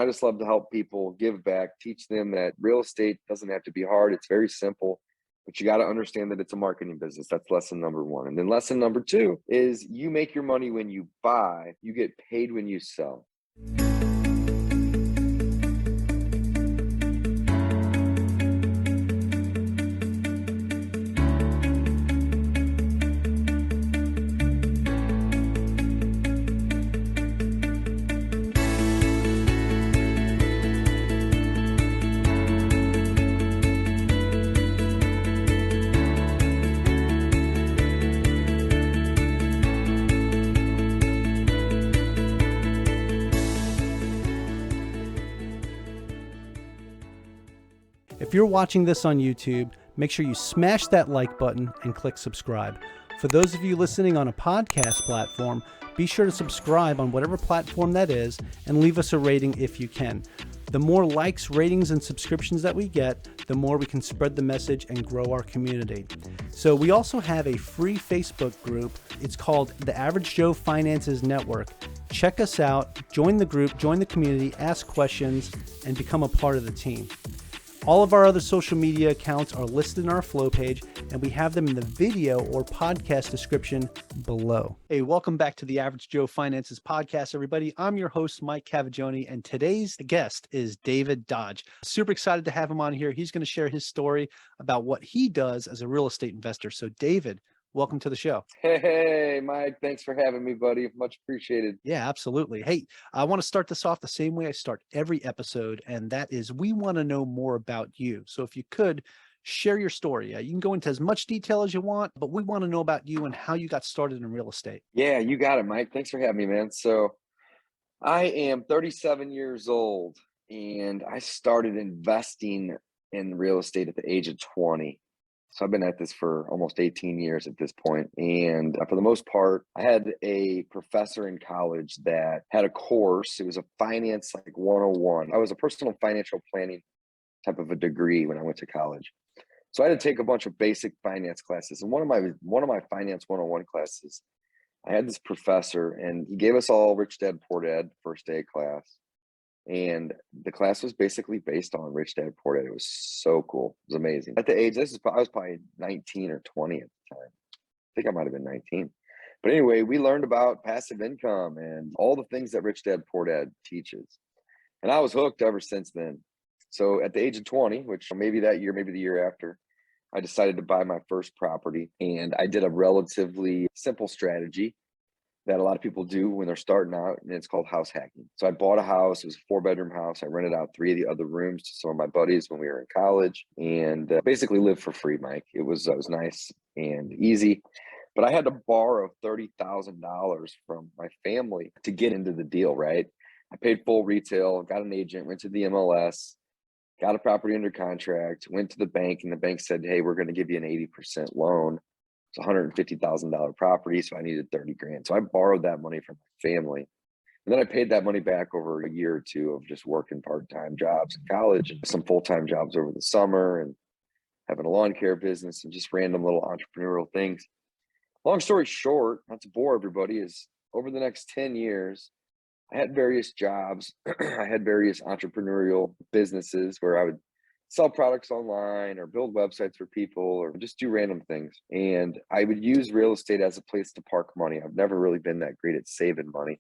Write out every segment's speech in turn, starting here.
I just love to help people give back, teach them that real estate doesn't have to be hard. It's very simple, but you got to understand that it's a marketing business. That's lesson number one. And then lesson number two is you make your money when you buy, you get paid when you sell. If you're watching this on YouTube, make sure you smash that like button and click subscribe. For those of you listening on a podcast platform, be sure to subscribe on whatever platform that is and leave us a rating if you can. The more likes, ratings, and subscriptions that we get, the more we can spread the message and grow our community. So we also have a free Facebook group. It's called The Average Joe Finances Network. Check us out, join the group, join the community, ask questions, and become a part of the team. All of our other social media accounts are listed in our flow page, and we have them in the video or podcast description below. Hey, welcome back to the Average Joe Finances podcast, everybody. I'm your host, Mike Cavaggioni, and today's guest is David Dodge. Super excited to have him on here. He's going to share his story about what he does as a real estate investor. So, David, welcome to the show. Hey, Mike, thanks for having me, buddy. Much appreciated. Yeah, absolutely. Hey, I want to start this off the same way I start every episode, and that is we want to know more about you. So if you could share your story, you can go into as much detail as you want, but we want to know about you and how you got started in real estate. Yeah, you got it, Mike. Thanks for having me, man. So I am 37 years old, and I started investing in real estate at the age of 20. So I've been at this for almost 18 years at this point. And for the most part, I had a professor in college that had a course. It was a finance like 101. I was a personal financial planning type of a degree when I went to college. So I had to take a bunch of basic finance classes. And one of my finance 101 classes, I had this professor and he gave us all Rich Dad Poor Dad first day of class. And the class was basically based on Rich Dad Poor Dad. It was so cool. It was amazing. At the age, I was probably 19 or 20 at the time. I think I might have been 19. But anyway, we learned about passive income and all the things that Rich Dad Poor Dad teaches. And I was hooked ever since then. So at the age of 20, which maybe that year, maybe the year after, I decided to buy my first property. And I did a relatively simple strategy that a lot of people do when they're starting out, and it's called house hacking. So I bought a house. It was a 4-bedroom house. I rented out 3 of the other rooms to some of my buddies when we were in college, and basically lived for free, Mike. It was nice and easy, but I had to borrow $30,000 from my family to get into the deal, right? I paid full retail, got an agent, went to the MLS, got a property under contract, went to the bank, and the bank said, hey, we're going to give you an 80% loan. It's a $150,000 property, so I needed 30 grand. So I borrowed that money from my family. And then I paid that money back over a year or two of just working part-time jobs in college and some full-time jobs over the summer and having a lawn care business and just random little entrepreneurial things. Long story short, not to bore everybody, is over the next 10 years, I had various jobs. I had various entrepreneurial businesses where I would sell products online or build websites for people or just do random things. And I would use real estate as a place to park money. I've never really been that great at saving money,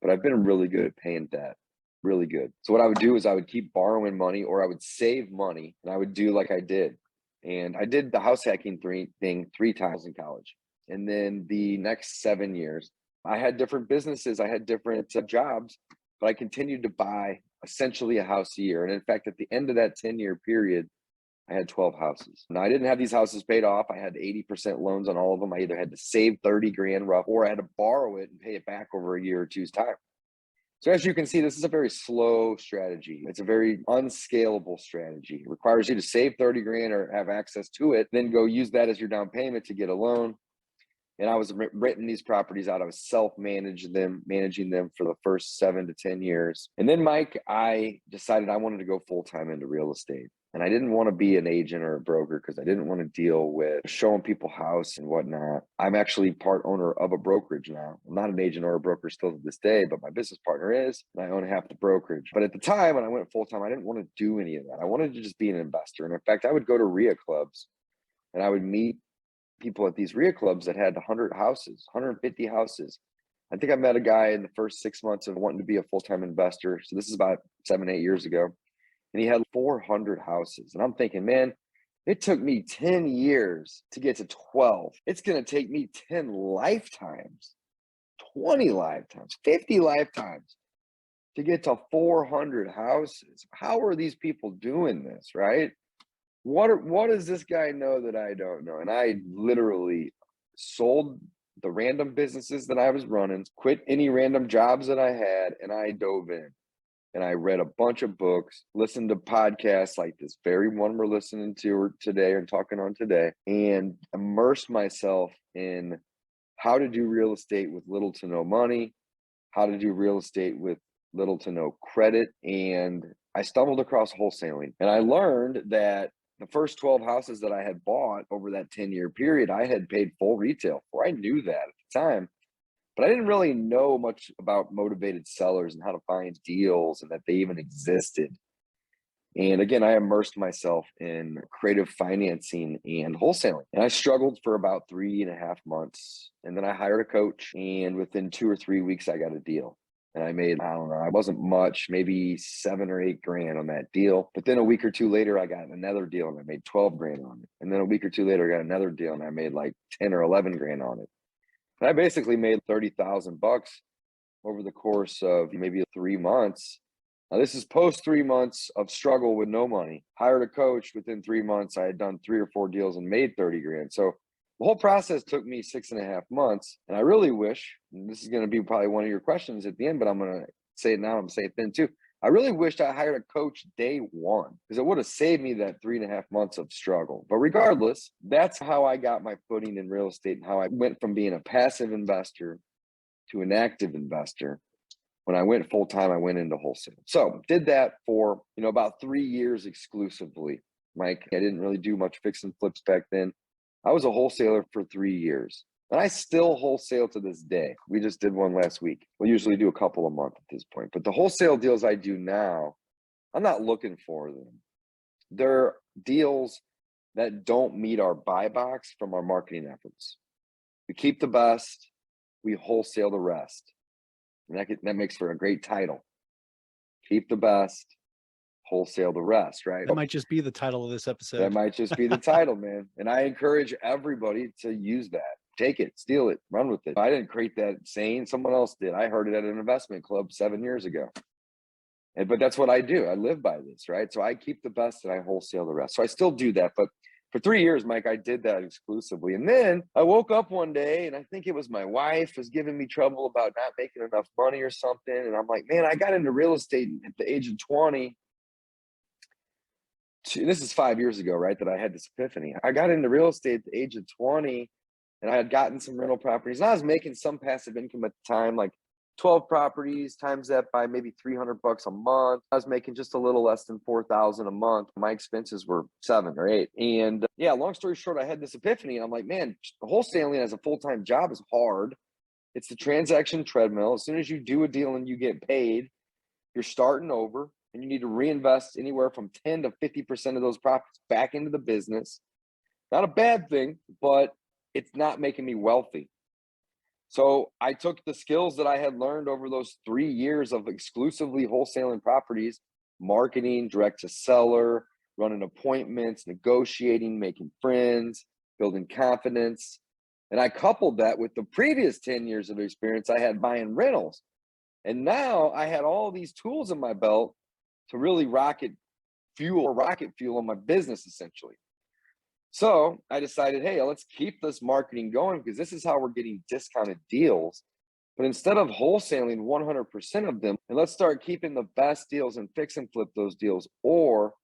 but I've been really good at paying debt, really good. So what I would do is I would keep borrowing money or I would save money and I would do like I did. And I did the house hacking thing 3 times in college. And then the next 7 years, I had different businesses. I had different jobs, but I continued to buy essentially a house a year. And in fact, at the end of that 10-year period, I had 12 houses. Now I didn't have these houses paid off. I had 80% loans on all of them. I either had to save 30 grand rough or I had to borrow it and pay it back over a year or two's time. So as you can see, this is a very slow strategy. It's a very unscalable strategy. It requires you to save 30 grand or have access to it, then go use that as your down payment to get a loan. And I was renting these properties out. I was managing them for the first 7 to 10 years. And then, Mike, I decided I wanted to go full-time into real estate. And I didn't want to be an agent or a broker because I didn't want to deal with showing people house and whatnot. I'm actually part owner of a brokerage now. I'm not an agent or a broker still to this day, but my business partner is, and I own half the brokerage. But at the time when I went full time, I didn't want to do any of that. I wanted to just be an investor. And in fact, I would go to RIA clubs and I would meet people at these RIA clubs that had 100 houses, 150 houses. I think I met a guy in the first 6 months of wanting to be a full-time investor. So this is about 7, 8 years ago. And he had 400 houses. And I'm thinking, man, it took me 10 years to get to 12. It's going to take me 10 lifetimes, 20 lifetimes, 50 lifetimes to get to 400 houses. How are these people doing this, right? What does this guy know that I don't know? And I literally sold the random businesses that I was running, quit any random jobs that I had, and I dove in. And I read a bunch of books, listened to podcasts like this very one we're listening to today and talking on today, and immersed myself in how to do real estate with little to no money, how to do real estate with little to no credit. And I stumbled across wholesaling. And I learned that the first 12 houses that I had bought over that 10-year period, I had paid full retail for. I knew that at the time. But I didn't really know much about motivated sellers and how to find deals and that they even existed. And again, I immersed myself in creative financing and wholesaling. And I struggled for about 3.5 months. And then I hired a coach. And within 2 or 3 weeks, I got a deal. And I made, I don't know, I wasn't much, maybe 7 or 8 grand on that deal. But then a week or two later, I got another deal and I made 12 grand on it. And then a week or two later, I got another deal and I made like 10 or 11 grand on it. And I basically made $30,000 over the course of maybe 3 months. Now, this is post 3 months of struggle with no money. Hired a coach within 3 months. I had done 3 or 4 deals and made 30 grand. So the whole process took me 6.5 months. And I really wish, and this is going to be probably one of your questions at the end, but I'm going to say it now. I'm going to say it then too. I really wished I hired a coach day one because it would have saved me that 3.5 months of struggle. But regardless, that's how I got my footing in real estate and how I went from being a passive investor to an active investor. When I went full time, I went into wholesale. So did that for, about 3 years exclusively. Mike, I didn't really do much fix and flips back then. I was a wholesaler for 3 years. And I still wholesale to this day. We just did one last week. We usually do a couple a month at this point. But the wholesale deals I do now, I'm not looking for them. They're deals that don't meet our buy box from our marketing efforts. We keep the best, we wholesale the rest. And that makes for a great title. Keep the best, wholesale the rest, right? That might just be the title of this episode. That might just be the title, man. And I encourage everybody to use that. Take it, steal it, run with it. I didn't create that saying, someone else did. I heard it at an investment club 7 years ago. But that's what I do. I live by this, right? So I keep the best and I wholesale the rest. So I still do that. But for 3 years, Mike, I did that exclusively. And then I woke up one day and I think it was my wife was giving me trouble about not making enough money or something. And I'm like, man, I got into real estate at the age of 20. This is 5 years ago, right? That I had this epiphany. I got into real estate at the age of 20. And I had gotten some rental properties. And I was making some passive income at the time, like 12 properties times that by maybe $300 a month. I was making just a little less than $4,000 a month. My expenses were 7 or 8. And yeah, long story short, I had this epiphany. And I'm like, man, wholesaling as a full-time job is hard. It's the transaction treadmill. As soon as you do a deal and you get paid, you're starting over and you need to reinvest anywhere from 10 to 50% of those profits back into the business. Not a bad thing, but it's not making me wealthy. So I took the skills that I had learned over those 3 years of exclusively wholesaling properties, marketing, direct to seller, running appointments, negotiating, making friends, building confidence. And I coupled that with the previous 10 years of experience I had buying rentals. And now I had all these tools in my belt to really rocket fuel on my business, essentially. So I decided, hey, let's keep this marketing going because this is how we're getting discounted deals. But instead of wholesaling 100% of them, and let's start keeping the best deals and fix and flip those deals or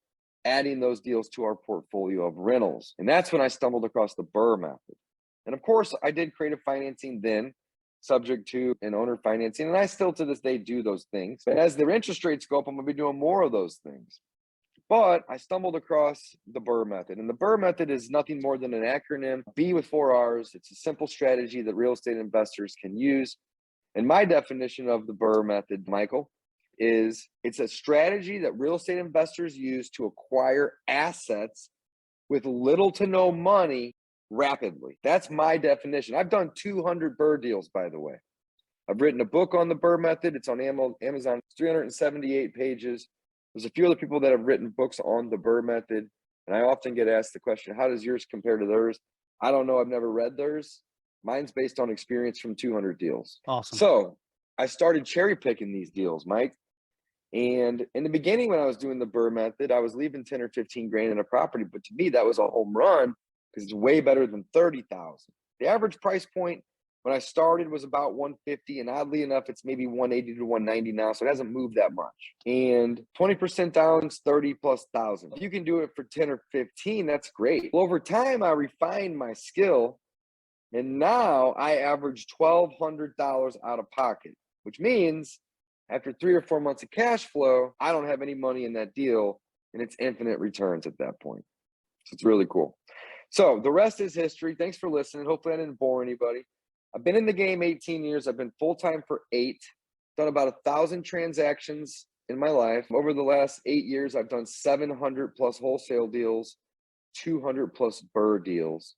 adding those deals to our portfolio of rentals. And that's when I stumbled across the BRRRR method. And of course, I did creative financing then, subject to an owner financing. And I still to this day do those things. But as their interest rates go up, I'm going to be doing more of those things. But I stumbled across the BRRRR method, and the BRRRR method is nothing more than an acronym, B with 4 R's. It's a simple strategy that real estate investors can use. And my definition of the BRRRR method, Michael, is it's a strategy that real estate investors use to acquire assets with little to no money rapidly. That's my definition. I've done 200 BRRRR deals, by the way. I've written a book on the BRRRR method. It's on Amazon. It's 378 pages. There's a few other people that have written books on the BRRRR method. And I often get asked the question, how does yours compare to theirs? I don't know. I've never read theirs. Mine's based on experience from 200 deals. Awesome. So I started cherry picking these deals, Mike. And in the beginning, when I was doing the BRRRR method, I was leaving 10 or 15 grand in a property. But to me, that was a home run because it's way better than 30,000. The average price point when I started was about 150, and oddly enough, it's maybe 180 to 190 now, so it hasn't moved that much. And 20% down is 30 plus thousand. If you can do it for 10 or 15, that's great. Well, over time, I refined my skill, and now I average $1,200 out of pocket, which means after 3 or 4 months of cash flow, I don't have any money in that deal, and it's infinite returns at that point. So it's really cool. So the rest is history. Thanks for listening. Hopefully I didn't bore anybody. I've been in the game 18 years. I've been full-time for 8, done about 1,000 transactions in my life. Over the last 8 years, I've done 700 plus wholesale deals, 200 plus BRRRR deals.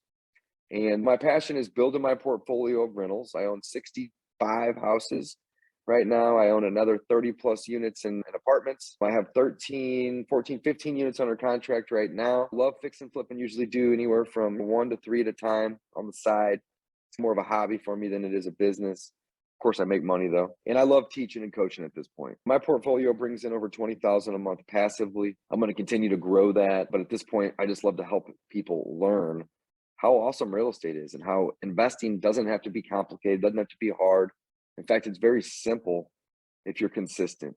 And my passion is building my portfolio of rentals. I own 65 houses. Right now, I own another 30 plus units in apartments. I have 13, 14, 15 units under contract right now. Love fix and flip and usually do anywhere from 1 to 3 at a time on the side. It's more of a hobby for me than it is a business. Of course, I make money though. And I love teaching and coaching at this point. My portfolio brings in over 20,000 a month passively. I'm going to continue to grow that. But at this point, I just love to help people learn how awesome real estate is and how investing doesn't have to be complicated, doesn't have to be hard. In fact, it's very simple if you're consistent.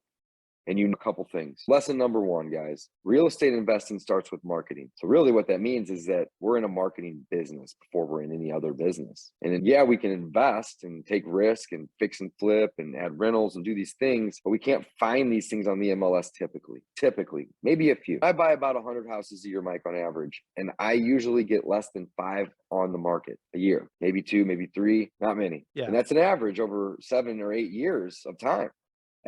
And you know a couple things. Lesson number 1, guys, real estate investing starts with marketing. So really what that means is that we're in a marketing business before we're in any other business. And then, yeah, we can invest and take risk and fix and flip and add rentals and do these things, but we can't find these things on the MLS typically, maybe a few. I buy about 100 houses a year, Mike, on average. And I usually get less than 5 on the market a year, maybe 2, maybe 3, not many. Yeah. And that's an average over 7 or 8 years of time.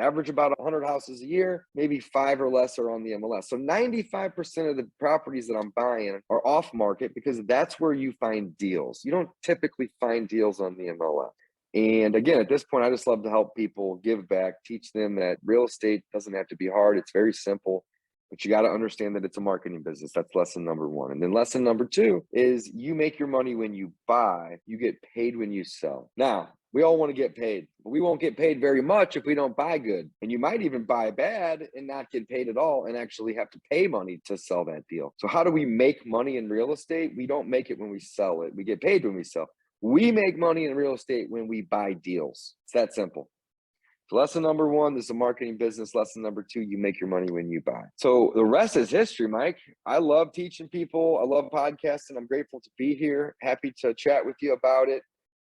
Average about 100 houses a year, maybe 5 or less are on the MLS. So 95% of the properties that I'm buying are off market because that's where you find deals. You don't typically find deals on the MLS. And again, at this point, I just love to help people give back, teach them that real estate doesn't have to be hard. It's very simple, but you got to understand that it's a marketing business. That's lesson number 1. And then lesson number 2 is you make your money when you buy, you get paid when you sell. Now, we all want to get paid, but we won't get paid very much if we don't buy good. And you might even buy bad and not get paid at all and actually have to pay money to sell that deal. So how do we make money in real estate? We don't make it when we sell it. We get paid when we sell. We make money in real estate when we buy deals. It's that simple. So lesson number 1, this is a marketing business. Lesson number 2, you make your money when you buy. So the rest is history, Mike. I love teaching people. I love podcasting. I'm grateful to be here. Happy to chat with you about it.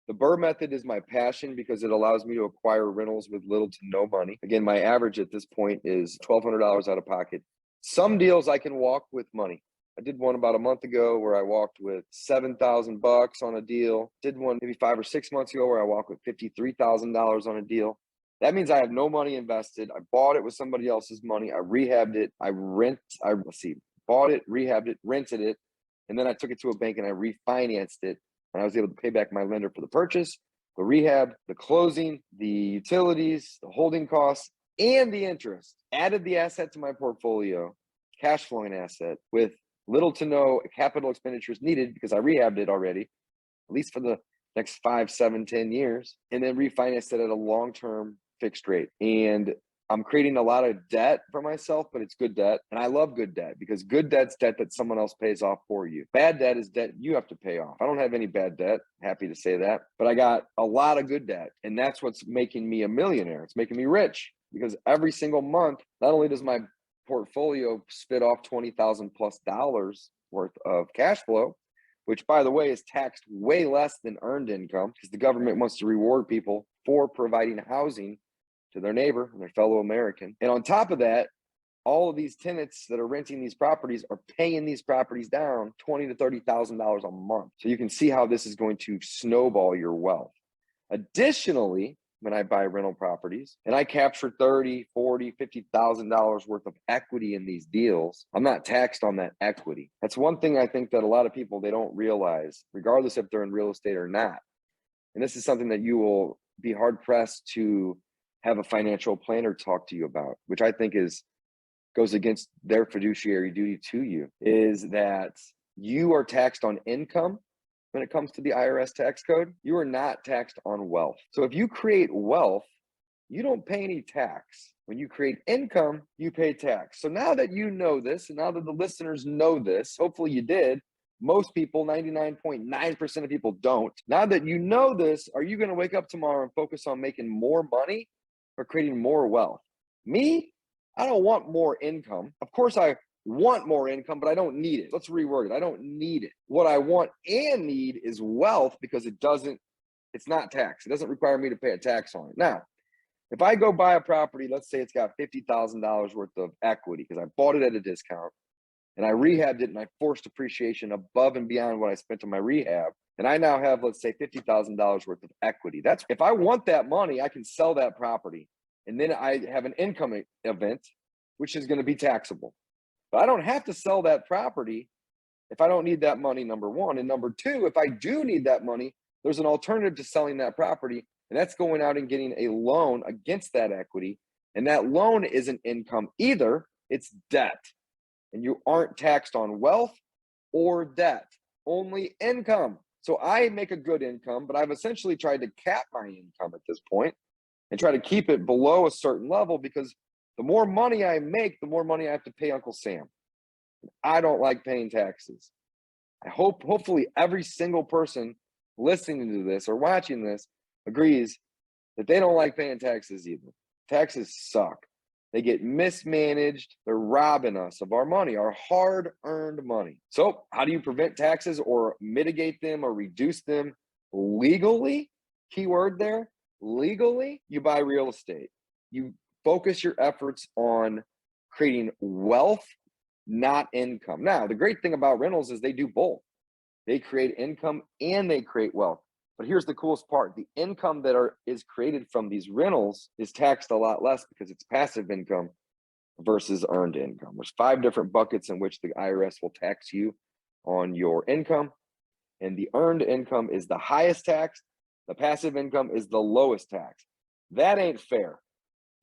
The BRRRR method is my passion because it allows me to acquire rentals with little to no money. Again, my average at this point is $1,200 out of pocket. Some deals I can walk with money. I did one about a month ago where I walked with $7,000 on a deal. Did one maybe 5 or 6 months ago where I walked with $53,000 on a deal. That means I have no money invested. I bought it with somebody else's money. I rehabbed it. Bought it, rehabbed it, rented it. And then I took it to a bank and I refinanced it. And I was able to pay back my lender for the purchase, the rehab, the closing, the utilities, the holding costs, and the interest. Added the asset to my portfolio, cash flowing asset with little to no capital expenditures needed because I rehabbed it already, at least for the next 5, 7, 10 years, and then refinanced it at a long-term fixed rate. And I'm creating a lot of debt for myself, but it's good debt. And I love good debt because good debt's debt that someone else pays off for you. Bad debt is debt you have to pay off. I don't have any bad debt. Happy to say that. But I got a lot of good debt. And that's what's making me a millionaire. It's making me rich because every single month, not only does my portfolio spit off $20,000 plus worth of cash flow, which by the way is taxed way less than earned income because the government wants to reward people for providing housing to their neighbor and their fellow American. And on top of that, all of these tenants that are renting these properties are paying these properties down $20,000 to $30,000 a month. So you can see how this is going to snowball your wealth. Additionally, when I buy rental properties and I capture $30,000, $40,000, $50,000 worth of equity in these deals, I'm not taxed on that equity. That's one thing I think that a lot of people, they don't realize, regardless if they're in real estate or not. And this is something that you will be hard pressed to have a financial planner talk to you about, which I think goes against their fiduciary duty to you, is that you are taxed on income. When it comes to the IRS tax code, you are not taxed on wealth. So if you create wealth, you don't pay any tax. When you create income, you pay tax. So now that you know this, and now that the listeners know this, hopefully you did. Most people, 99.9% of people don't. Now that you know this, are you going to wake up tomorrow and focus on making more money or creating more wealth? Me, I don't want more income. Of course, I want more income, but I don't need it. Let's reword it. I don't need it. What I want and need is wealth, because it's not tax. It doesn't require me to pay a tax on it. Now, if I go buy a property, let's say it's got $50,000 worth of equity because I bought it at a discount and I rehabbed it and I forced appreciation above and beyond what I spent on my rehab. And I now have, let's say, $50,000 worth of equity. That's, if I want that money, I can sell that property. And then I have an income event, which is going to be taxable. But I don't have to sell that property if I don't need that money, number one. And number two, if I do need that money, there's an alternative to selling that property, and that's going out and getting a loan against that equity. And that loan isn't income either, it's debt. And you aren't taxed on wealth or debt, only income. So I make a good income, but I've essentially tried to cap my income at this point and try to keep it below a certain level, because the more money I make, the more money I have to pay Uncle Sam. I don't like paying taxes. Hopefully every single person listening to this or watching this agrees that they don't like paying taxes either. Taxes suck. They get mismanaged. They're robbing us of our money, our hard-earned money. So how do you prevent taxes or mitigate them or reduce them legally? Keyword there, legally. You buy real estate. You focus your efforts on creating wealth, not income. Now, the great thing about rentals is they do both. They create income and they create wealth. But here's the coolest part. The income that is created from these rentals is taxed a lot less because it's passive income versus earned income. There's 5 different buckets in which the IRS will tax you on your income. And the earned income is the highest tax. The passive income is the lowest tax. That ain't fair.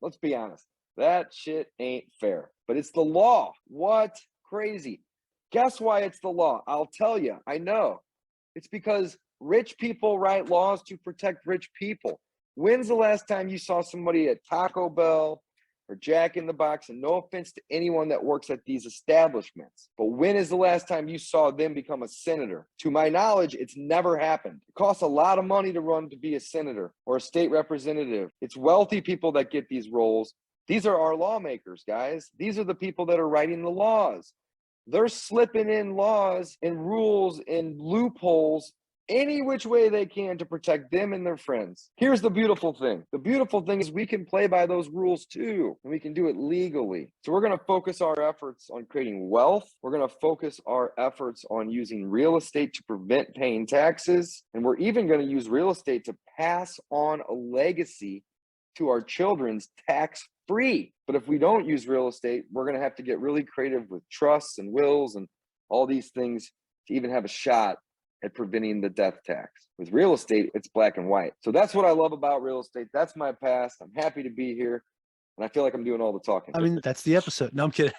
Let's be honest. That shit ain't fair. But it's the law. What? Crazy. Guess why it's the law? I'll tell you. I know. It's because rich people write laws to protect rich people. When's the last time you saw somebody at Taco Bell or Jack in the Box? And no offense to anyone that works at these establishments, but when is the last time you saw them become a senator? To my knowledge, it's never happened. It costs a lot of money to run to be a senator or a state representative. It's wealthy people that get these roles. These are our lawmakers, guys. These are the people that are writing the laws. They're slipping in laws and rules and loopholes any which way they can to protect them and their friends. Here's the beautiful thing. The beautiful thing is we can play by those rules too, and we can do it legally. So we're going to focus our efforts on creating wealth. We're going to focus our efforts on using real estate to prevent paying taxes. And we're even going to use real estate to pass on a legacy to our children's tax-free. But if we don't use real estate, we're going to have to get really creative with trusts and wills and all these things to even have a shot at preventing the death tax. With real estate, it's black and white. So that's what I love about real estate. That's my past. I'm happy to be here. And I feel like I'm doing all the talking. I mean, that's the episode. No, I'm kidding.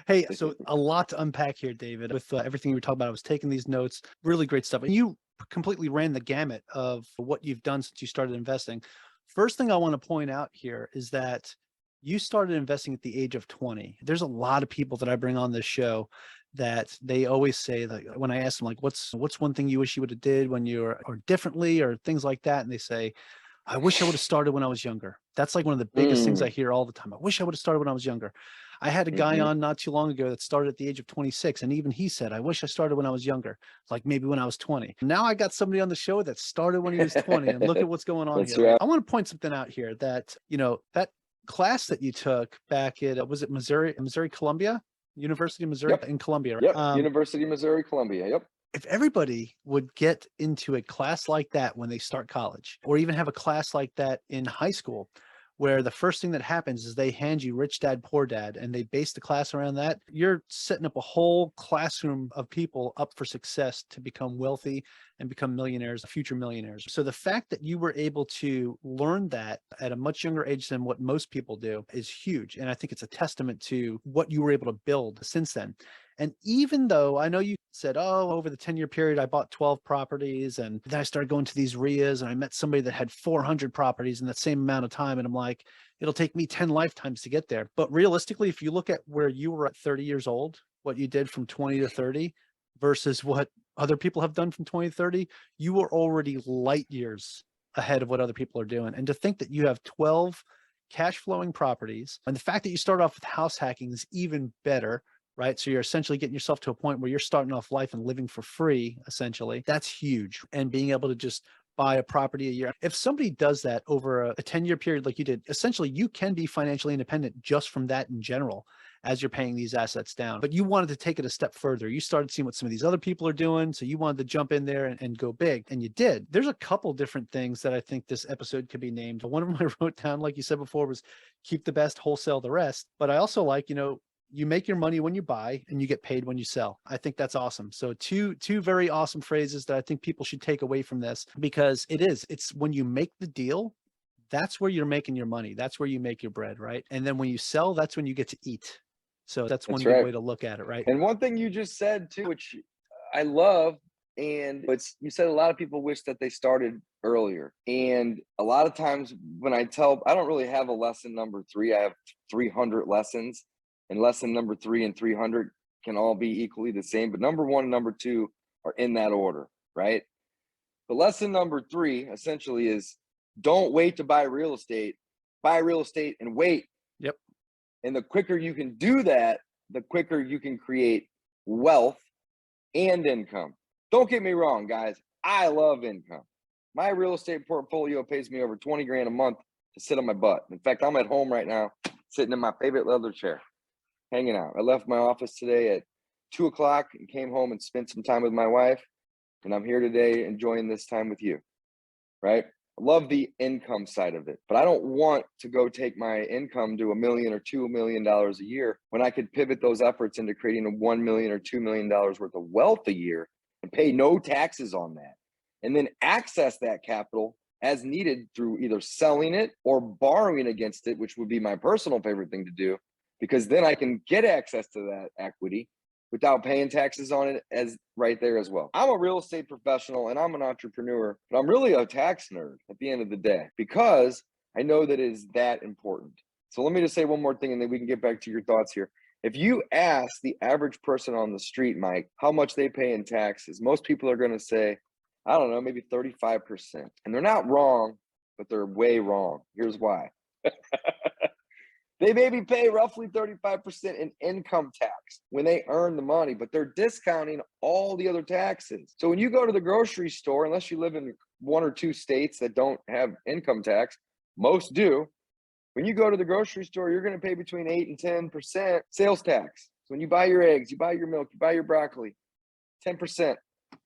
Hey, so a lot to unpack here, David. With everything you were talking about, I was taking these notes. Really great stuff. And you completely ran the gamut of what you've done since you started investing. First thing I want to point out here is that you started investing at the age of 20. There's a lot of people that I bring on this show that they always say, like, when I ask them, like, what's one thing you wish you would have did when you were, or differently, or things like that. And they say, I wish I would have started when I was younger. That's like one of the biggest things I hear all the time. I wish I would have started when I was younger. I had a guy on not too long ago that started at the age of 26. And even he said, I wish I started when I was younger, like maybe when I was 20. Now I got somebody on the show that started when he was 20, and look at what's going on here. Right. I want to point something out here that, you know, that class that you took back at, was it Missouri, Columbia? University of Missouri Yep. in Columbia, right? Yep. University of Missouri, Columbia. Yep. If everybody would get into a class like that when they start college, or even have a class like that in high school, where the first thing that happens is they hand you Rich Dad, Poor Dad, and they base the class around that, you're setting up a whole classroom of people up for success to become wealthy and become millionaires, future millionaires. So the fact that you were able to learn that at a much younger age than what most people do is huge. And I think it's a testament to what you were able to build since then. And even though I know you said, oh, over the 10-year period, I bought 12 properties, and then I started going to these RIAs, and I met somebody that had 400 properties in that same amount of time. And I'm like, it'll take me 10 lifetimes to get there. But realistically, if you look at where you were at 30 years old, what you did from 20 to 30 versus what other people have done from 20 to 30, you were already light years ahead of what other people are doing. And to think that you have 12 cash flowing properties, and the fact that you start off with house hacking is even better, right? So you're essentially getting yourself to a point where you're starting off life and living for free, essentially. That's huge. And being able to just buy a property a year. If somebody does that over a 10-year period like you did, essentially you can be financially independent just from that in general as you're paying these assets down. But you wanted to take it a step further. You started seeing what some of these other people are doing. So you wanted to jump in there and go big. And you did. There's a couple different things that I think this episode could be named. One of them I wrote down, like you said before, was keep the best, wholesale the rest. But I also like, you make your money when you buy and you get paid when you sell. I think that's awesome. So two very awesome phrases that I think people should take away from this, because it's when you make the deal, that's where you're making your money. That's where you make your bread, right? And then when you sell, that's when you get to eat. So that's one good way to look at it, right? And one thing you just said too, which I love, and you said a lot of people wish that they started earlier. And a lot of times when I don't really have a lesson number 3. I have 300 lessons. And lesson number 3 and 300 can all be equally the same, but number 1 and number 2 are in that order, right? But lesson number 3 essentially is don't wait to buy real estate and wait. Yep. And the quicker you can do that, the quicker you can create wealth and income. Don't get me wrong, guys. I love income. My real estate portfolio pays me over 20 grand a month to sit on my butt. In fact, I'm at home right now, sitting in my favorite leather chair, hanging out. I left my office today at 2:00 and came home and spent some time with my wife. And I'm here today enjoying this time with you, right? I love the income side of it, but I don't want to go take my income to $1 million or $2 million a year when I could pivot those efforts into creating a $1 million or $2 million worth of wealth a year and pay no taxes on that. And then access that capital as needed through either selling it or borrowing against it, which would be my personal favorite thing to do, because then I can get access to that equity without paying taxes on it as right there as well. I'm a real estate professional and I'm an entrepreneur, but I'm really a tax nerd at the end of the day because I know that it is that important. So let me just say one more thing and then we can get back to your thoughts here. If you ask the average person on the street, Mike, how much they pay in taxes, most people are going to say, I don't know, maybe 35%. And they're not wrong, but they're way wrong. Here's why. They maybe pay roughly 35% in income tax when they earn the money, but they're discounting all the other taxes. So when you go to the grocery store, unless you live in 1 or 2 states that don't have income tax, most do. When you go to the grocery store, you're going to pay between 8 and 10% sales tax. So when you buy your eggs, you buy your milk, you buy your broccoli, 10%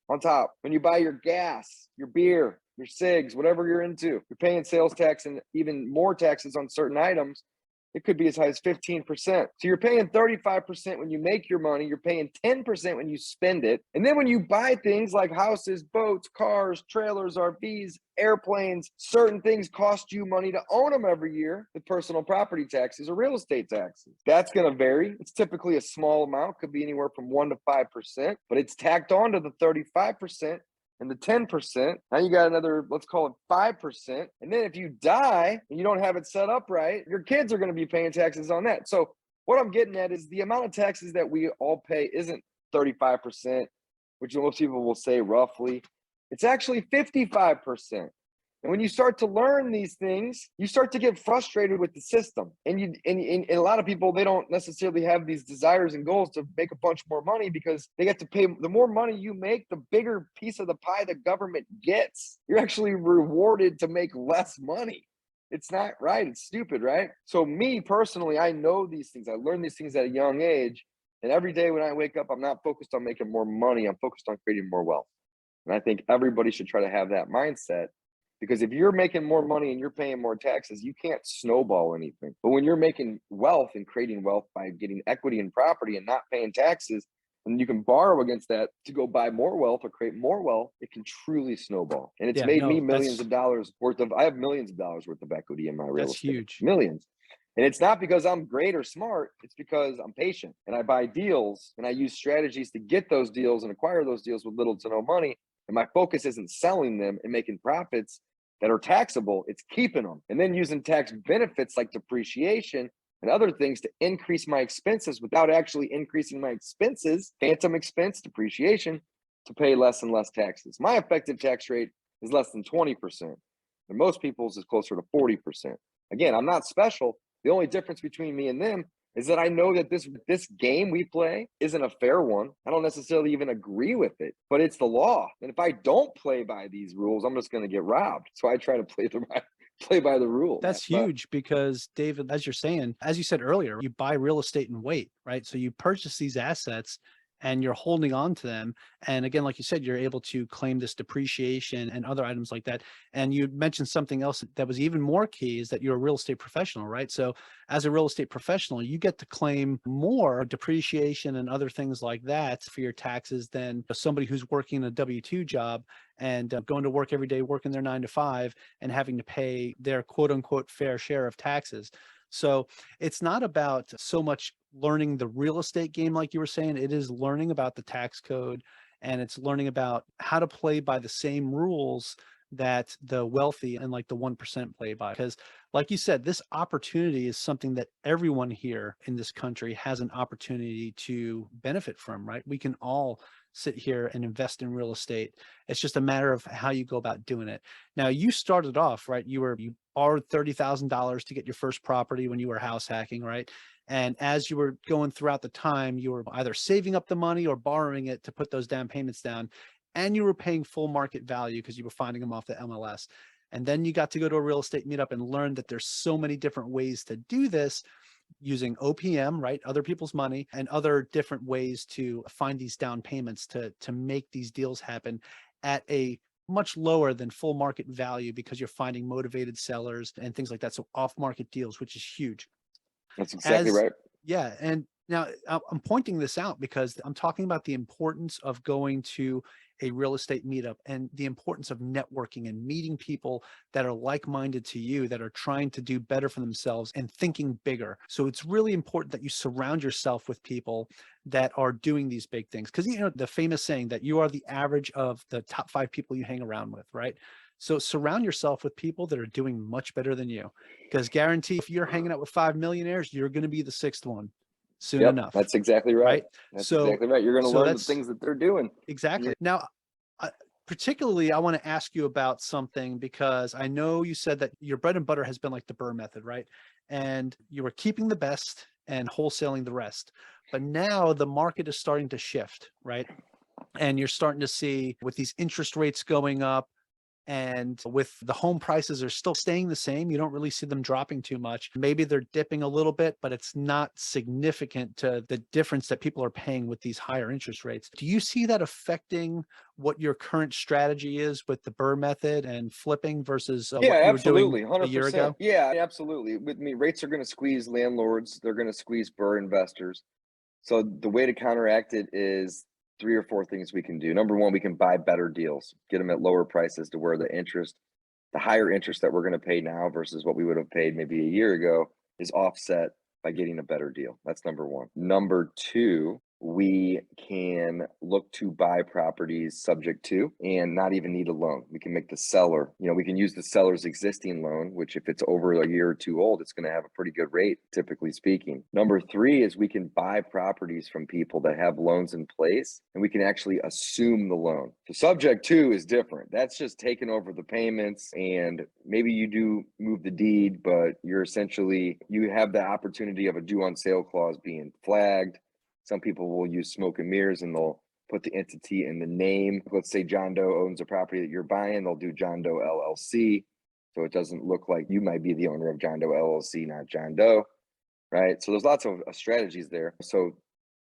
on top. When you buy your gas, your beer, your cigs, whatever you're into, you're paying sales tax and even more taxes on certain items. It could be as high as 15%. So you're paying 35% when you make your money. You're paying 10% when you spend it. And then when you buy things like houses, boats, cars, trailers, RVs, airplanes, certain things cost you money to own them every year with personal property taxes or real estate taxes. That's going to vary. It's typically a small amount, could be anywhere from 1 to 5%, but it's tacked on to the 35%. And the 10%, now you got another, let's call it 5%. And then if you die and you don't have it set up right, your kids are going to be paying taxes on that. So what I'm getting at is the amount of taxes that we all pay isn't 35%, which most people will say roughly. It's actually 55%. And when you start to learn these things, you start to get frustrated with the system. And a lot of people, they don't necessarily have these desires and goals to make a bunch more money because they get to pay. The more money you make, the bigger piece of the pie the government gets. You're actually rewarded to make less money. It's not right. It's stupid, right? So me personally, I know these things. I learned these things at a young age. And every day when I wake up, I'm not focused on making more money. I'm focused on creating more wealth. And I think everybody should try to have that mindset, because if you're making more money and you're paying more taxes, you can't snowball anything. But when you're making wealth and creating wealth by getting equity in property and not paying taxes, and you can borrow against that to go buy more wealth or create more wealth, it can truly snowball. And it's Yeah, made me no, millions of dollars worth of, I have millions of dollars worth of equity in my real that's estate, huge. millions. And it's not because I'm great or smart, it's because I'm patient and I buy deals and I use strategies to get those deals and acquire those deals with little to no money. And my focus isn't selling them and making profits that are taxable, it's keeping them and then using tax benefits like depreciation and other things to increase my expenses without actually increasing my expenses, phantom expense, depreciation, to pay less and less taxes. My effective tax rate is less than 20%. And most people's is closer to 40%. Again, I'm not special. The only difference between me and them is that I know that this game we play isn't a fair one. I don't necessarily even agree with it, but it's the law. And if I don't play by these rules, I'm just going to get robbed. So I try to play by the rules. That's huge because, David, as you're saying, as you said earlier, you buy real estate and wait, right? So you purchase these assets and you're holding on to them. And again, like you said, you're able to claim this depreciation and other items like that. And you mentioned something else that was even more key, is that you're a real estate professional, right? So as a real estate professional, you get to claim more depreciation and other things like that for your taxes than somebody who's working a W-2 job and going to work every day, working their 9 to 5 and having to pay their quote unquote fair share of taxes. So it's not about so much learning the real estate game, like you were saying. It is learning about the tax code, and it's learning about how to play by the same rules that the wealthy and like the 1% play by. Because like you said, this opportunity is something that everyone here in this country has an opportunity to benefit from, right? We can all sit here and invest in real estate. It's just a matter of how you go about doing it. Now, you started off, right? You borrowed $30,000 to get your first property when you were house hacking, right? And as you were going throughout the time, you were either saving up the money or borrowing it to put those down payments down. And you were paying full market value because you were finding them off the MLS. And then you got to go to a real estate meetup and learn that there's so many different ways to do this using OPM, right? Other people's money, and other different ways to find these down payments to make these deals happen at a much lower than full market value, because you're finding motivated sellers and things like that. So off market deals, which is huge. That's exactly right. Yeah. And now I'm pointing this out because I'm talking about the importance of going to a real estate meetup and the importance of networking and meeting people that are like-minded to you, that are trying to do better for themselves and thinking bigger. So it's really important that you surround yourself with people that are doing these big things. Because, you know, the famous saying that you are the average of the top 5 people you hang around with, right? So surround yourself with people that are doing much better than you, because guarantee if you're hanging out with 5 millionaires, you're going to be the 6th one soon Yep, enough. that's exactly right. Right. That's So, exactly right. You're going to learn the that's things that they're doing. exactly. Now, particularly, I want to ask you about something, because I know you said that your bread and butter has been like the BRRRR method, right? And you were keeping the best and wholesaling the rest. But now the market is starting to shift, right? And you're starting to see, with these interest rates going up, and with the home prices are still staying the same, you don't really see them dropping too much. Maybe they're dipping a little bit, but it's not significant to the difference that people are paying with these higher interest rates. Do you see that affecting what your current strategy is with the BRRRR method and flipping versus Yeah, what you were doing absolutely. a year 100%. ago? Yeah, absolutely. With me, rates are going to squeeze landlords. They're going to squeeze BRRRR investors. So the way to counteract it is 3 or 4 things we can do. Number one, we can buy better deals, get them at lower prices to where the higher interest that we're going to pay now versus what we would have paid maybe a year ago is offset by getting a better deal. That's number one. Number two, we can look to buy properties subject to and not even need a loan. We can make the seller, we can use the seller's existing loan, which if it's over a year or two old, it's going to have a pretty good rate, typically speaking. Number three is we can buy properties from people that have loans in place and we can actually assume the loan. The subject to is different. That's just taking over the payments, and maybe you do move the deed, but you have the opportunity of a due on sale clause being flagged. Some people will use smoke and mirrors and they'll put the entity in the name. Let's say John Doe owns a property that you're buying. They'll do John Doe LLC. So it doesn't look like you might be the owner of John Doe LLC, not John Doe, right? So there's lots of strategies there. So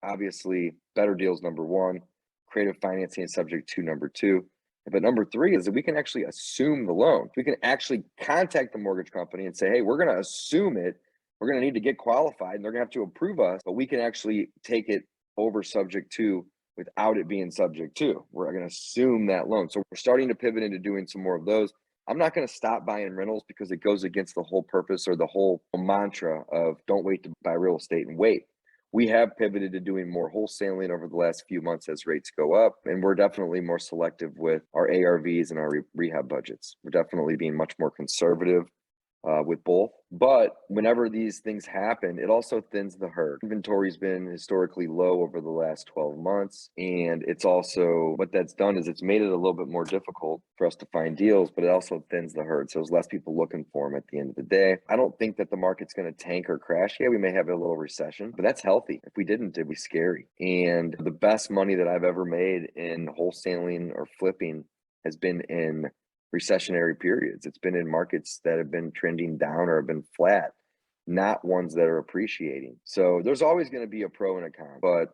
obviously, better deals, number one, creative financing is subject to number two. But number three is that we can actually assume the loan. We can actually contact the mortgage company and say, hey, we're going to assume it. We're going to need to get qualified and they're going to have to approve us, but we can actually take it over subject to without it being subject to. We're going to assume that loan. So we're starting to pivot into doing some more of those. I'm not going to stop buying rentals because it goes against the whole purpose or the whole mantra of don't wait to buy real estate and wait. We have pivoted to doing more wholesaling over the last few months as rates go up, and we're definitely more selective with our ARVs and our rehab budgets. We're definitely being much more conservative with both. But whenever these things happen, it also thins the herd. Inventory's been historically low over the last 12 months. And it's also, what that's done is it's made it a little bit more difficult for us to find deals, but it also thins the herd. So there's less people looking for them at the end of the day. I don't think that the market's going to tank or crash. Yeah, we may have a little recession, but that's healthy. If we didn't, it'd be scary. And the best money that I've ever made in wholesaling or flipping has been in recessionary periods. It's been in markets that have been trending down or have been flat, not ones that are appreciating. So there's always going to be a pro and a con, but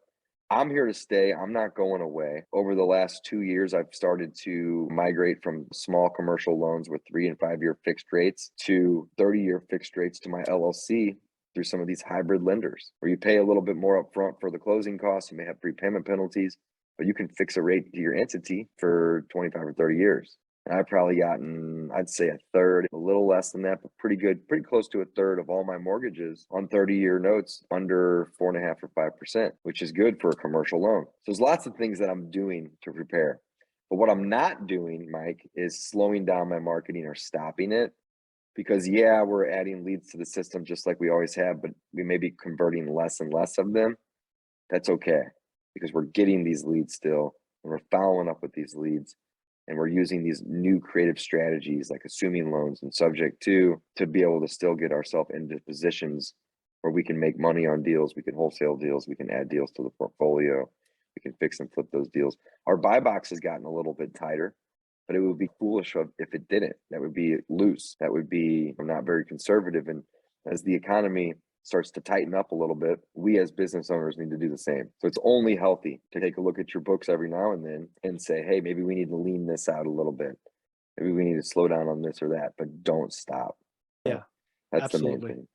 I'm here to stay. I'm not going away. Over the last 2 years, I've started to migrate from small commercial loans with 3 and 5 year fixed rates to 30-year fixed rates to my LLC through some of these hybrid lenders where you pay a little bit more upfront for the closing costs. You may have prepayment penalties, but you can fix a rate to your entity for 25 or 30 years. I've probably gotten, I'd say a third, a little less than that, but pretty good, pretty close to a third of all my mortgages on 30-year notes under 4.5% or 5%, which is good for a commercial loan. So there's lots of things that I'm doing to prepare. But what I'm not doing, Mike, is slowing down my marketing or stopping it. Because yeah, we're adding leads to the system just like we always have, but we may be converting less and less of them. That's okay, because we're getting these leads still, and we're following up with these leads. And we're using these new creative strategies like assuming loans and subject to be able to still get ourselves into positions where we can make money on deals. We can wholesale deals. We can add deals to the portfolio. We can fix and flip those deals. Our buy box has gotten a little bit tighter, but it would be foolish if it didn't. That would be loose. That would be not very conservative. And as the economy starts to tighten up a little bit, we as business owners need to do the same. So it's only healthy to take a look at your books every now and then and say, hey, maybe we need to lean this out a little bit. Maybe we need to slow down on this or that, but don't stop. Yeah, That's absolutely. the main thing.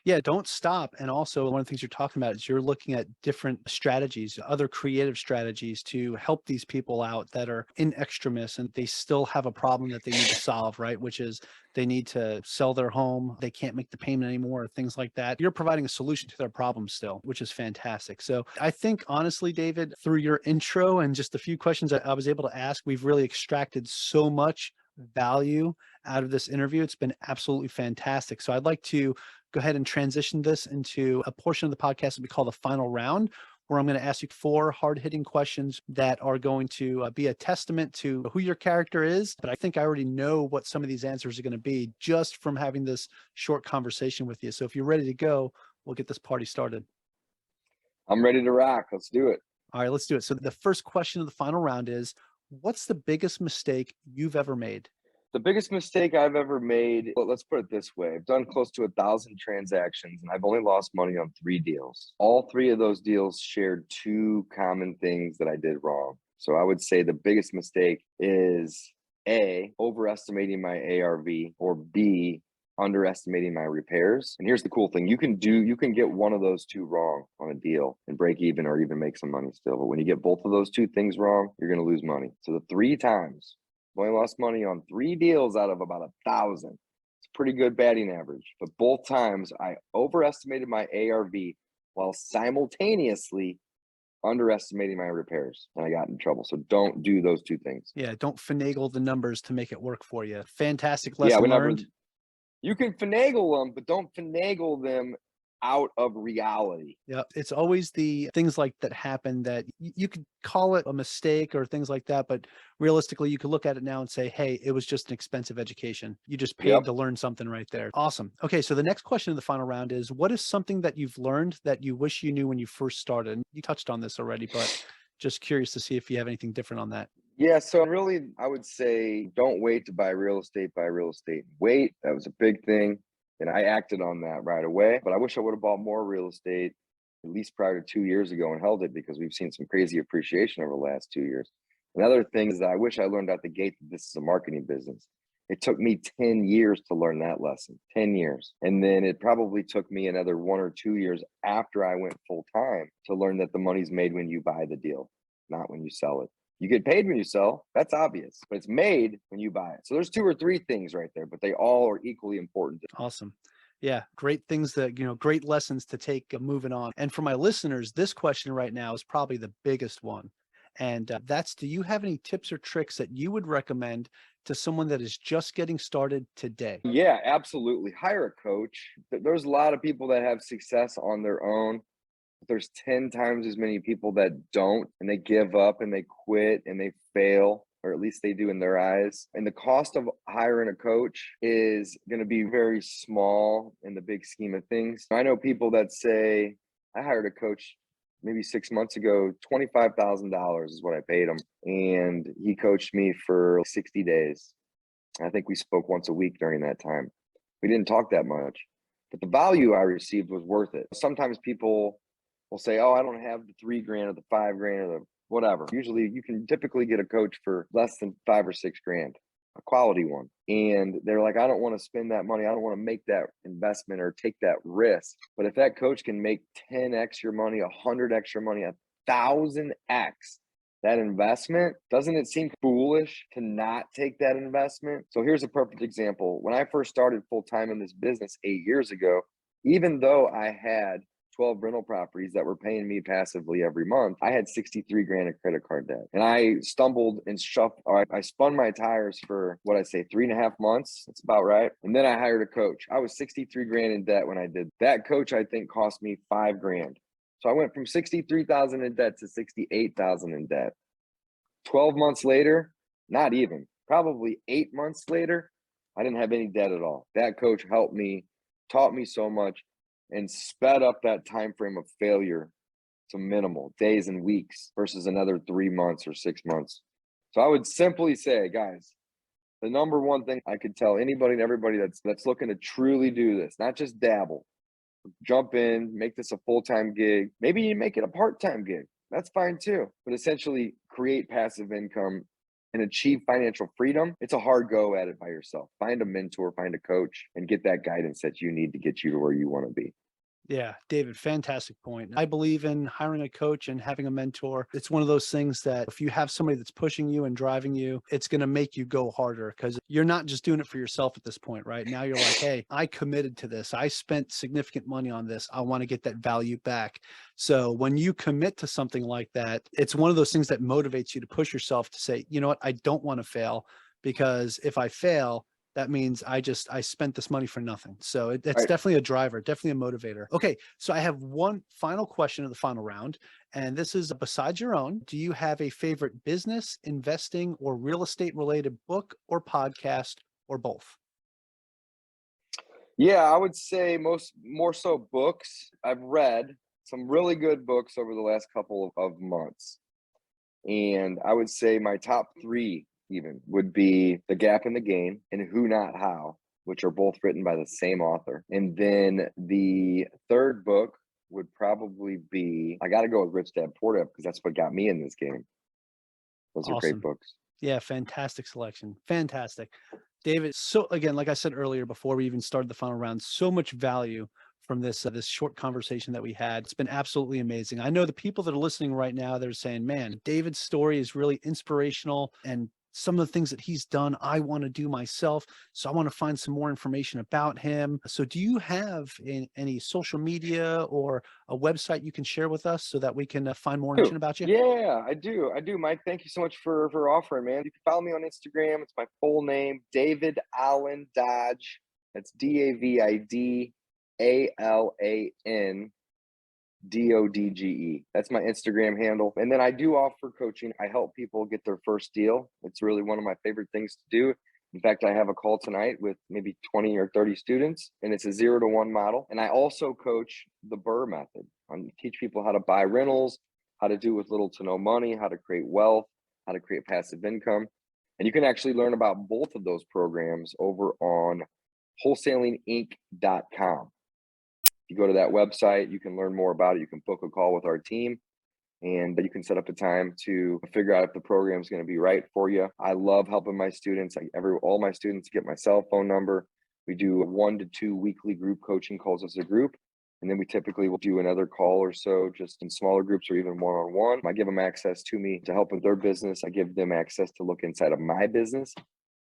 Yeah, don't stop. And also, one of the things you're talking about is you're looking at different strategies, other creative strategies to help these people out that are in extremis and they still have a problem that they need to solve, right? Which is they need to sell their home, they can't make the payment anymore, things like that. You're providing a solution to their problem still, which is fantastic. So I think honestly, David, through your intro and just a few questions I was able to ask, we've really extracted so much value out of this interview. It's been absolutely fantastic. So I'd like to go ahead and transition this into a portion of the podcast that we call the final round, where I'm going to ask you 4 hard-hitting questions that are going to be a testament to who your character is. But I think I already know what some of these answers are going to be just from having this short conversation with you. So if you're ready to go, we'll get this party started. I'm ready to rock. Let's do it. All right, let's do it. So the first question of the final round is, what's the biggest mistake you've ever made? The biggest mistake I've ever made, well, let's put it this way. I've done close to 1,000 transactions and I've only lost money on 3 deals. All 3 of those deals shared 2 common things that I did wrong. So I would say the biggest mistake is A, overestimating my ARV, or B, underestimating my repairs. And here's the cool thing. You can get one of those 2 wrong on a deal and break even or even make some money still. But when you get both of those 2 things wrong, you're going to lose money. So the 3 times, I've only lost money on 3 deals out of about 1,000. It's a pretty good batting average. But both times I overestimated my ARV while simultaneously underestimating my repairs, and I got in trouble. So don't do those 2 things. Yeah, don't finagle the numbers to make it work for you. Fantastic Yeah, lesson whenever learned. you can finagle them, but don't finagle them out of reality. Yeah, it's always the things like that happen that you could call it a mistake or things like that, but realistically, you could look at it now and say, hey, it was just an expensive education. You just paid Yep. to learn something right there. Awesome. Okay, so the next question of the final round is, what is something that you've learned that you wish you knew when you first started? And you touched on this already, but just curious to see if you have anything different on that. Yeah, so really, I would say don't wait to buy real estate, buy real estate. Wait, that was a big thing. And I acted on that right away. But I wish I would have bought more real estate at least prior to 2 years ago and held it because we've seen some crazy appreciation over the last 2 years. Another thing is that I wish I learned out the gate that this is a marketing business. It took me 10 years to learn that lesson, 10 years. And then it probably took me another 1 or 2 years after I went full time to learn that the money's made when you buy the deal, not when you sell it. You get paid when you sell, that's obvious, but it's made when you buy it. So there's two or three things right there, but they all are equally important. Awesome. Yeah, great things that, great lessons to take moving on. And for my listeners, this question right now is probably the biggest one. And that's, do you have any tips or tricks that you would recommend to someone that is just getting started today? Yeah, absolutely. Hire a coach. There's a lot of people that have success on their own. There's 10 times as many people that don't, and they give up and they quit and they fail, or at least they do in their eyes. And the cost of hiring a coach is going to be very small in the big scheme of things. I know people that say, I hired a coach maybe 6 months ago, $25,000 is what I paid him. And he coached me for 60 days. I think we spoke once a week during that time. We didn't talk that much, but the value I received was worth it. Sometimes people will say, oh, I don't have the 3 grand or the 5 grand or the whatever. Usually you can typically get a coach for less than 5 or 6 grand, a quality one. And they're like, I don't want to spend that money. I don't want to make that investment or take that risk. But if that coach can make 10x your money, 100x your money, 1,000x that investment, doesn't it seem foolish to not take that investment? So here's a perfect example. When I first started full-time in this business 8 years ago, even though I had 12 rental properties that were paying me passively every month, I had 63 grand of credit card debt. And I stumbled and I spun my tires for 3.5 months. That's about right. And then I hired a coach. I was 63 grand in debt when I did. That coach, I think, cost me 5 grand. So I went from 63,000 in debt to 68,000 in debt. 12 months later, not even, probably 8 months later, I didn't have any debt at all. That coach helped me, taught me so much, and sped up that time frame of failure to minimal days and weeks versus another 3 months or 6 months. So I would simply say, guys, the number one thing I could tell anybody and everybody that's looking to truly do this, not just dabble, jump in, make this a full-time gig. Maybe you make it a part-time gig. That's fine too. But essentially create passive income and achieve financial freedom. It's a hard go at it by yourself. Find a mentor, find a coach, and get that guidance that you need to get you to where you want to be. Yeah, David, fantastic point. I believe in hiring a coach and having a mentor. It's one of those things that if you have somebody that's pushing you and driving you, it's going to make you go harder because you're not just doing it for yourself at this point, right? Now you're like, hey, I committed to this. I spent significant money on this. I want to get that value back. So when you commit to something like that, it's one of those things that motivates you to push yourself to say, you know what, I don't want to fail because if I fail, that means I spent this money for nothing. So it's Right. definitely a driver, definitely a motivator. Okay. So I have one final question of the final round, and this is besides your own. Do you have a favorite business, investing, or real estate related book or podcast or both? Yeah, I would say more so books. I've read some really good books over the last couple of months. And I would say my top three even would be The Gap in the Game and Who Not How, which are both written by the same author. And then the third book would probably be, I got to go with Rich Dad Poor Dad because that's what got me in this game. Those are great Awesome. books. Yeah, fantastic selection. Fantastic. David, so again, like I said earlier before we even started the final round, so much value from this short conversation that we had. It's been absolutely amazing. I know the people that are listening right now, they're saying, man, David's story is really inspirational and some of the things that he's done, I want to do myself. So I want to find some more information about him. So do you have any social media or a website you can share with us so that we can find more information about you? Yeah, I do. I do, Mike. Thank you so much for offering, man. You can follow me on Instagram. It's my full name, David Allen Dodge. That's DavidAllandodge. That's my Instagram handle. And then I do offer coaching. I help people get their first deal. It's really one of my favorite things to do. In fact, I have a call tonight with maybe 20 or 30 students, and it's a 0 to 1 model. And I also coach the BRRRR method. I teach people how to buy rentals, how to do with little to no money, how to create wealth. how to create passive income. And you can actually learn about both of those programs over on wholesalinginc.com. If you go to that website, you can learn more about it. You can book a call with our team, and you can set up a time to figure out if the program is going to be right for you. I love helping my students. All my students get my cell phone number. We do 1 to 2 weekly group coaching calls as a group. And then we typically will do another call or so just in smaller groups or even one-on-one. I give them access to me to help with their business. I give them access to look inside of my business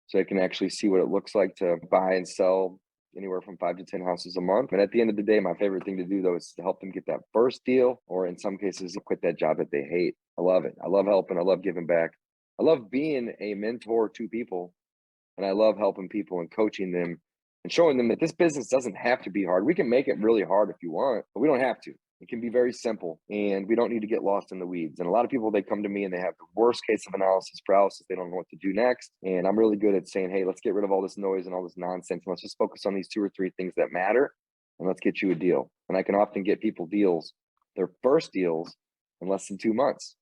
so they can actually see what it looks like to buy and sell anywhere from 5 to 10 houses a month. And at the end of the day, my favorite thing to do though is to help them get that first deal, or in some cases, quit that job that they hate. I love it. I love helping. I love giving back. I love being a mentor to people, and I love helping people and coaching them and showing them that this business doesn't have to be hard. We can make it really hard if you want, but we don't have to. It can be very simple, and we don't need to get lost in the weeds. And a lot of people, they come to me and they have the worst case of analysis paralysis. They don't know what to do next. And I'm really good at saying, hey, let's get rid of all this noise and all this nonsense. And let's just focus on these 2 or 3 things that matter. And let's get you a deal. And I can often get people deals, their first deals, in less than 2 months,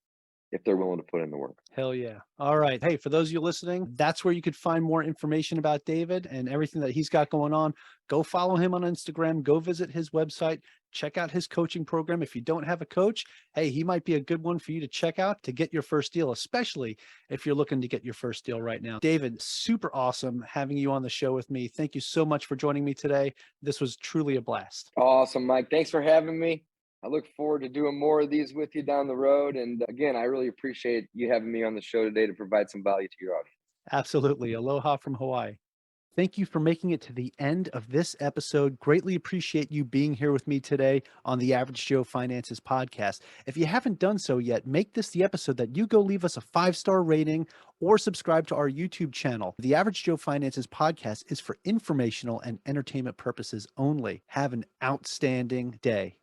if they're willing to put in the work. Hell yeah. All right. Hey, for those of you listening, that's where you could find more information about David and everything that he's got going on. Go follow him on Instagram. Go visit his website. Check out his coaching program. If you don't have a coach, hey, he might be a good one for you to check out to get your first deal, especially if you're looking to get your first deal right now. David, super awesome having you on the show with me. Thank you so much for joining me today. This was truly a blast. Awesome, Mike. Thanks for having me. I look forward to doing more of these with you down the road. And again, I really appreciate you having me on the show today to provide some value to your audience. Absolutely. Aloha from Hawaii. Thank you for making it to the end of this episode. Greatly appreciate you being here with me today on the Average Joe Finances podcast. If you haven't done so yet, make this the episode that you go leave us a 5-star rating or subscribe to our YouTube channel. The Average Joe Finances podcast is for informational and entertainment purposes only. Have an outstanding day.